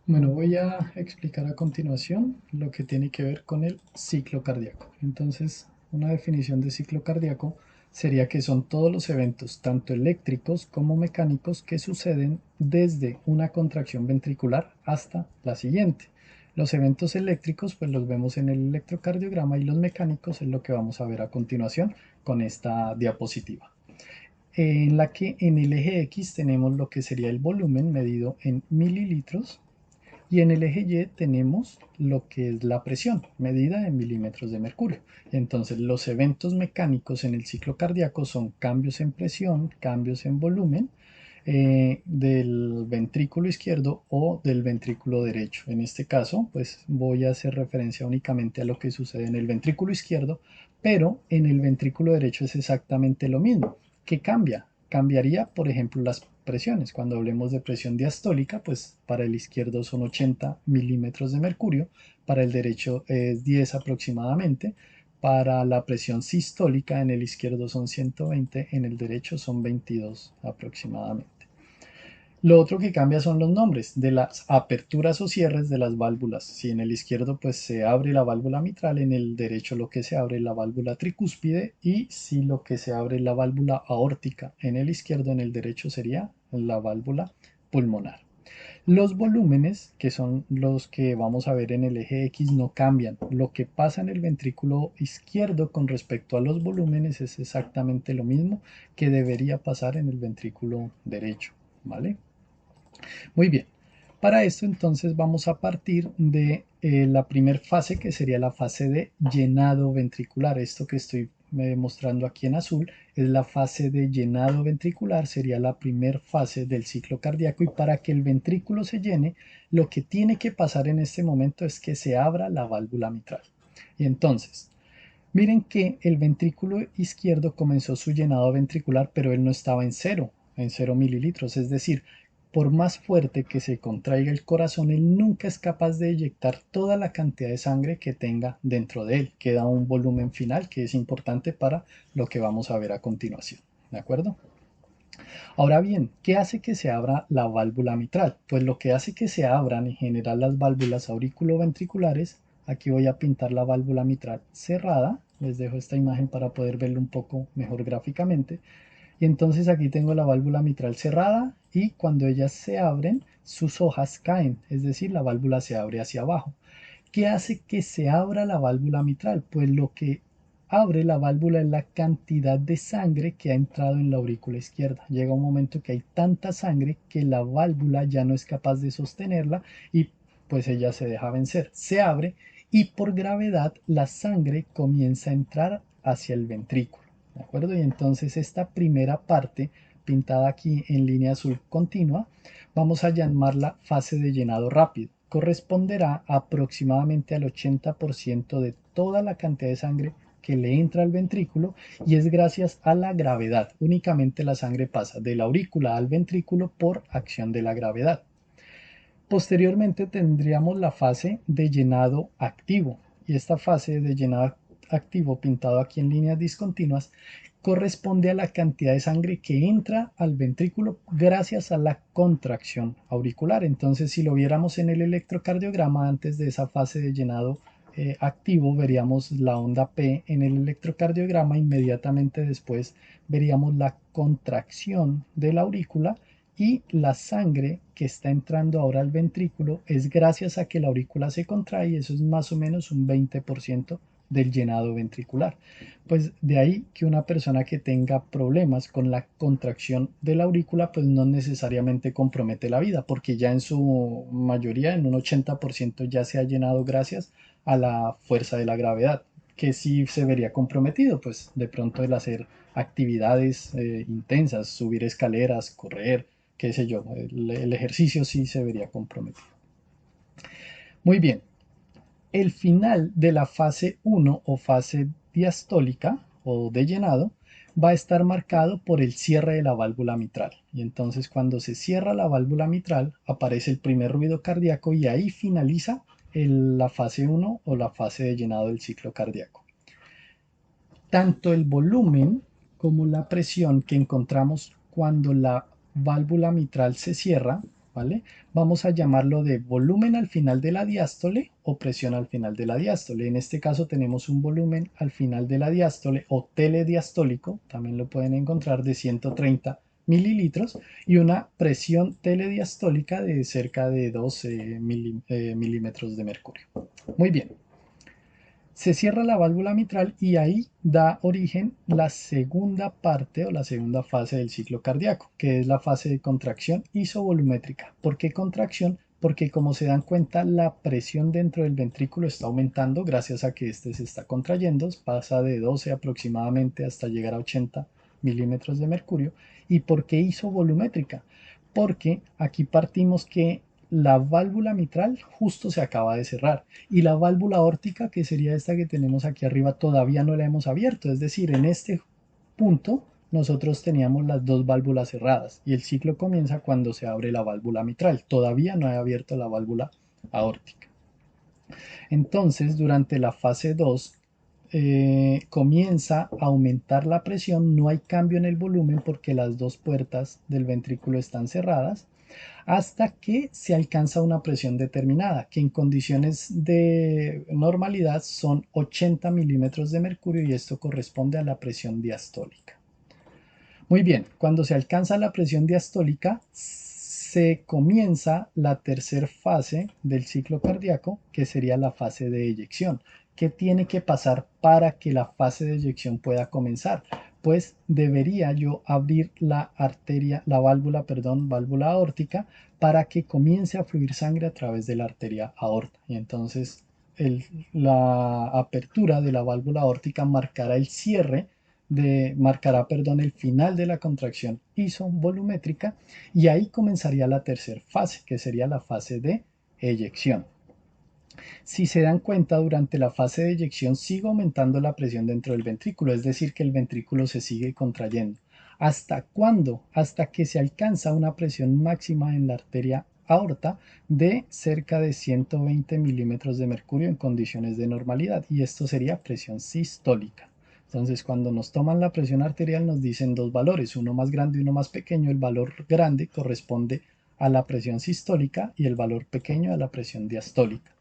Bueno, voy a explicar a continuación lo que tiene que ver con el ciclo cardíaco. Entonces, una definición de ciclo cardíaco sería que son todos los eventos, tanto eléctricos como mecánicos, que suceden desde una contracción ventricular hasta la siguiente. Los eventos eléctricos, pues los vemos en el electrocardiograma, y los mecánicos es lo que vamos a ver a continuación con esta diapositiva, en la que en el eje X tenemos lo que sería el volumen medido en mililitros, y en el eje Y tenemos lo que es la presión, medida en milímetros de mercurio. Entonces, los eventos mecánicos en el ciclo cardíaco son cambios en presión, cambios en volumen del ventrículo izquierdo o del ventrículo derecho. En este caso, pues voy a hacer referencia únicamente a lo que sucede en el ventrículo izquierdo, pero en el ventrículo derecho es exactamente lo mismo. ¿Qué cambia? Cambiaría, por ejemplo, las presiones. Cuando hablemos de presión diastólica, pues para el izquierdo son 80 milímetros de mercurio, para el derecho es 10 aproximadamente, para la presión sistólica en el izquierdo son 120, en el derecho son 22 aproximadamente. Lo otro que cambia son los nombres de las aperturas o cierres de las válvulas. Si en el izquierdo pues se abre la válvula mitral, en el derecho lo que se abre es la válvula tricúspide, y si lo que se abre es la válvula aórtica en el izquierdo, en el derecho sería la válvula pulmonar. Los volúmenes, que son los que vamos a ver en el eje X, no cambian. Lo que pasa en el ventrículo izquierdo con respecto a los volúmenes es exactamente lo mismo que debería pasar en el ventrículo derecho, ¿vale? Muy bien, para esto entonces vamos a partir de la primera fase, que sería la fase de llenado ventricular. Esto que estoy mostrando aquí en azul es la fase de llenado ventricular, sería la primera fase del ciclo cardíaco, y para que el ventrículo se llene, lo que tiene que pasar en este momento es que se abra la válvula mitral. Y entonces, miren que el ventrículo izquierdo comenzó su llenado ventricular, pero él no estaba en cero mililitros. Es decir, por más fuerte que se contraiga el corazón, él nunca es capaz de eyectar toda la cantidad de sangre que tenga dentro de él. Queda un volumen final que es importante para lo que vamos a ver a continuación. ¿De acuerdo? Ahora bien, ¿qué hace que se abra la válvula mitral? Pues lo que hace que se abran en general las válvulas auriculoventriculares, aquí voy a pintar la válvula mitral cerrada, les dejo esta imagen para poder verlo un poco mejor gráficamente, y entonces aquí tengo la válvula mitral cerrada, y cuando ellas se abren, sus hojas caen, es decir, la válvula se abre hacia abajo. ¿Qué hace que se abra la válvula mitral? Pues lo que abre la válvula es la cantidad de sangre que ha entrado en la aurícula izquierda. Llega un momento que hay tanta sangre que la válvula ya no es capaz de sostenerla, y pues ella se deja vencer, se abre, y por gravedad la sangre comienza a entrar hacia el ventrículo. ¿De acuerdo? Y entonces esta primera parte, pintada aquí en línea azul continua, vamos a llamarla fase de llenado rápido. Corresponderá aproximadamente al 80% de toda la cantidad de sangre que le entra al ventrículo, y es gracias a la gravedad. Únicamente la sangre pasa de la aurícula al ventrículo por acción de la gravedad. Posteriormente tendríamos la fase de llenado activo, y esta fase de llenado activo, pintado aquí en líneas discontinuas, corresponde a la cantidad de sangre que entra al ventrículo gracias a la contracción auricular. Entonces, si lo viéramos en el electrocardiograma, antes de esa fase de llenado activo veríamos la onda P en el electrocardiograma, inmediatamente después veríamos la contracción de la aurícula, y la sangre que está entrando ahora al ventrículo es gracias a que la aurícula se contrae, y eso es más o menos un 20% del llenado ventricular. Pues de ahí que una persona que tenga problemas con la contracción de la aurícula, pues no necesariamente compromete la vida, porque ya en su mayoría, en un 80%, ya se ha llenado gracias a la fuerza de la gravedad. Que sí se vería comprometido, pues de pronto el hacer actividades intensas, subir escaleras, correr, qué sé yo, el ejercicio sí se vería comprometido. Muy bien, el final de la fase 1 o fase diastólica o de llenado va a estar marcado por el cierre de la válvula mitral. Y entonces cuando se cierra la válvula mitral aparece el primer ruido cardíaco, y ahí finaliza la fase 1 o la fase de llenado del ciclo cardíaco. Tanto el volumen como la presión que encontramos cuando la válvula mitral se cierra ¿vale? Vamos a llamarlo de volumen al final de la diástole o presión al final de la diástole. En este caso tenemos un volumen al final de la diástole o telediastólico, también lo pueden encontrar, de 130 mililitros y una presión telediastólica de cerca de 12 milímetros de mercurio. Muy bien. Se cierra la válvula mitral y ahí da origen la segunda parte o la segunda fase del ciclo cardíaco, que es la fase de contracción isovolumétrica. ¿Por qué contracción? Porque como se dan cuenta, la presión dentro del ventrículo está aumentando gracias a que este se está contrayendo, pasa de 12 aproximadamente hasta llegar a 80 milímetros de mercurio. ¿Y por qué isovolumétrica? Porque aquí partimos que la válvula mitral justo se acaba de cerrar y la válvula aórtica, que sería esta que tenemos aquí arriba, todavía no la hemos abierto. Es decir, en este punto nosotros teníamos las dos válvulas cerradas y el ciclo comienza cuando se abre la válvula mitral. Todavía no he abierto la válvula aórtica. Entonces, durante la fase 2 comienza a aumentar la presión, no hay cambio en el volumen porque las dos puertas del ventrículo están cerradas hasta que se alcanza una presión determinada, que en condiciones de normalidad son 80 milímetros de mercurio y esto corresponde a la presión diastólica. Muy bien, cuando se alcanza la presión diastólica, se comienza la tercera fase del ciclo cardíaco, que sería la fase de eyección. ¿Qué tiene que pasar para que la fase de eyección pueda comenzar? Pues debería yo abrir la arteria, la válvula, perdón, válvula aórtica para que comience a fluir sangre a través de la arteria aorta. Y entonces la apertura de la válvula aórtica marcará el cierre marcará, perdón, el final de la contracción isovolumétrica y ahí comenzaría la tercera fase, que sería la fase de eyección. Si se dan cuenta, durante la fase de eyección sigue aumentando la presión dentro del ventrículo, es decir, que el ventrículo se sigue contrayendo. ¿Hasta cuándo? Hasta que se alcanza una presión máxima en la arteria aorta de cerca de 120 milímetros de mercurio en condiciones de normalidad, y esto sería presión sistólica. Entonces, cuando nos toman la presión arterial nos dicen dos valores, uno más grande y uno más pequeño. El valor grande corresponde a la presión sistólica y el valor pequeño a la presión diastólica.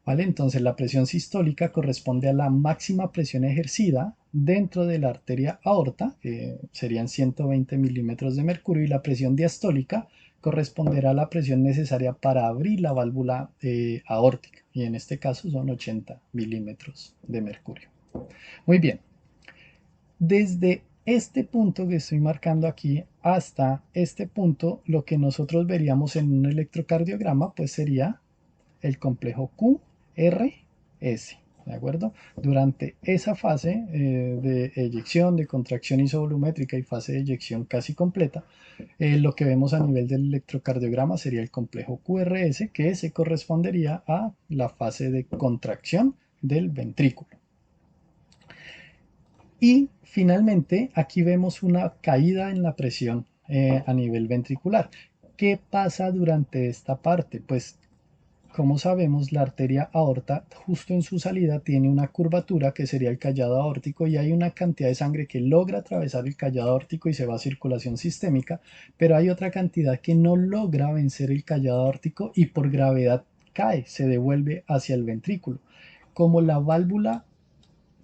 ¿Vale? Entonces la presión sistólica corresponde a la máxima presión ejercida dentro de la arteria aorta, que serían 120 milímetros de mercurio, y la presión diastólica corresponderá a la presión necesaria para abrir la válvula aórtica, y en este caso son 80 milímetros de mercurio. Muy bien, desde este punto que estoy marcando aquí hasta este punto, lo que nosotros veríamos en un electrocardiograma pues sería el complejo QRS, ¿de acuerdo? Durante esa fase de eyección, de contracción isovolumétrica y fase de eyección casi completa, lo que vemos a nivel del electrocardiograma sería el complejo QRS, que se correspondería a la fase de contracción del ventrículo. Y finalmente, aquí vemos una caída en la presión a nivel ventricular. ¿Qué pasa durante esta parte? Pues como sabemos, la arteria aorta justo en su salida tiene una curvatura que sería el callado aórtico y hay una cantidad de sangre que logra atravesar el callado aórtico y se va a circulación sistémica, pero hay otra cantidad que no logra vencer el callado aórtico y por gravedad cae, se devuelve hacia el ventrículo. Como la válvula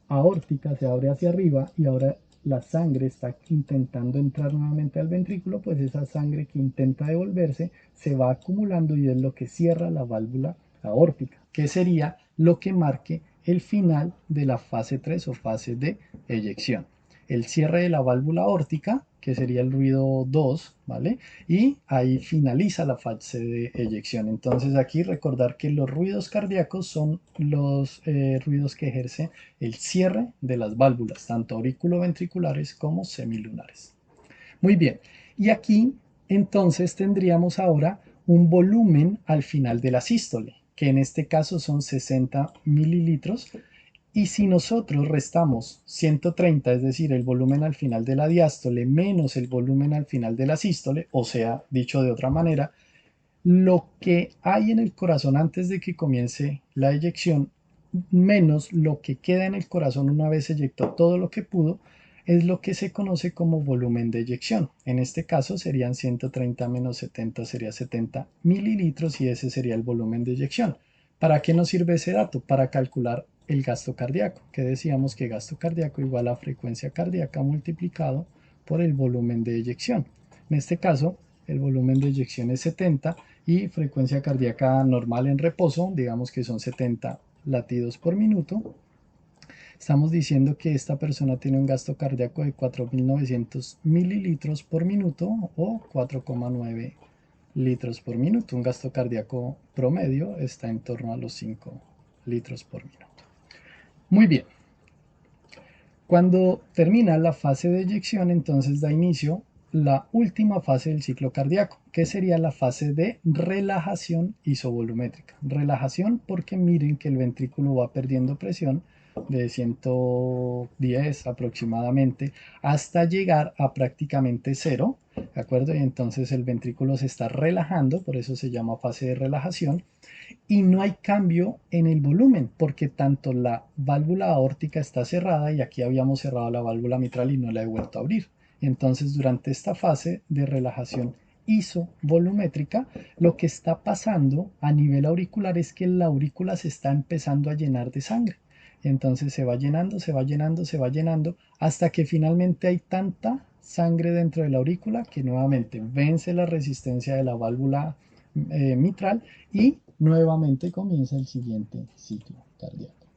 aórtica se abre hacia arriba y ahora la sangre está intentando entrar nuevamente al ventrículo, pues esa sangre que intenta devolverse se va acumulando y es lo que cierra la válvula aórtica, que sería lo que marque el final de la fase 3 o fase de eyección. El cierre de la válvula aórtica, que sería el ruido 2, ¿vale? Y ahí finaliza la fase de eyección. Entonces aquí recordar que los ruidos cardíacos son los ruidos que ejerce el cierre de las válvulas, tanto auriculoventriculares como semilunares. Muy bien, y aquí entonces tendríamos ahora un volumen al final de la sístole, que en este caso son 60 mililitros. Y si nosotros restamos 130, es decir, el volumen al final de la diástole menos el volumen al final de la sístole, o sea, dicho de otra manera, lo que hay en el corazón antes de que comience la eyección menos lo que queda en el corazón una vez eyectó todo lo que pudo, es lo que se conoce como volumen de eyección. En este caso serían 130 menos 70 sería 70 mililitros y ese sería el volumen de eyección. ¿Para qué nos sirve ese dato? Para calcular el gasto cardíaco, que decíamos que gasto cardíaco igual a frecuencia cardíaca multiplicado por el volumen de eyección. En este caso, el volumen de eyección es 70 y frecuencia cardíaca normal en reposo, digamos que son 70 latidos por minuto. Estamos diciendo que esta persona tiene un gasto cardíaco de 4.900 mililitros por minuto o 4,9 litros por minuto. Un gasto cardíaco promedio está en torno a los 5 litros por minuto. Muy bien. Cuando termina la fase de eyección, entonces da inicio la última fase del ciclo cardíaco, que sería la fase de relajación isovolumétrica. Relajación porque miren que el ventrículo va perdiendo presión de 110 aproximadamente hasta llegar a prácticamente cero, ¿de acuerdo? Y entonces el ventrículo se está relajando, por eso se llama fase de relajación, y no hay cambio en el volumen porque tanto la válvula aórtica está cerrada y aquí habíamos cerrado la válvula mitral y no la he vuelto a abrir. Entonces durante esta fase de relajación isovolumétrica lo que está pasando a nivel auricular es que la aurícula se está empezando a llenar de sangre. Entonces se va llenando, se va llenando, se va llenando hasta que finalmente hay tanta sangre dentro de la aurícula que nuevamente vence la resistencia de la válvula mitral y nuevamente comienza el siguiente ciclo cardíaco.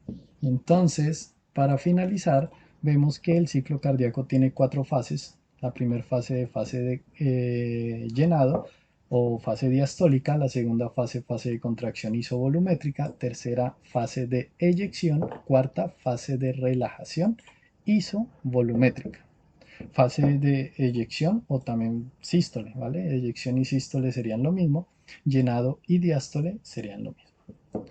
Entonces, para finalizar, vemos que el ciclo cardíaco tiene 4 fases. La primera fase de llenado o fase diastólica, la segunda fase de contracción isovolumétrica, tercera fase de eyección, cuarta fase de relajación isovolumétrica. Fase de eyección o también sístole, ¿vale? Eyección y sístole serían lo mismo, llenado y diástole serían lo mismo.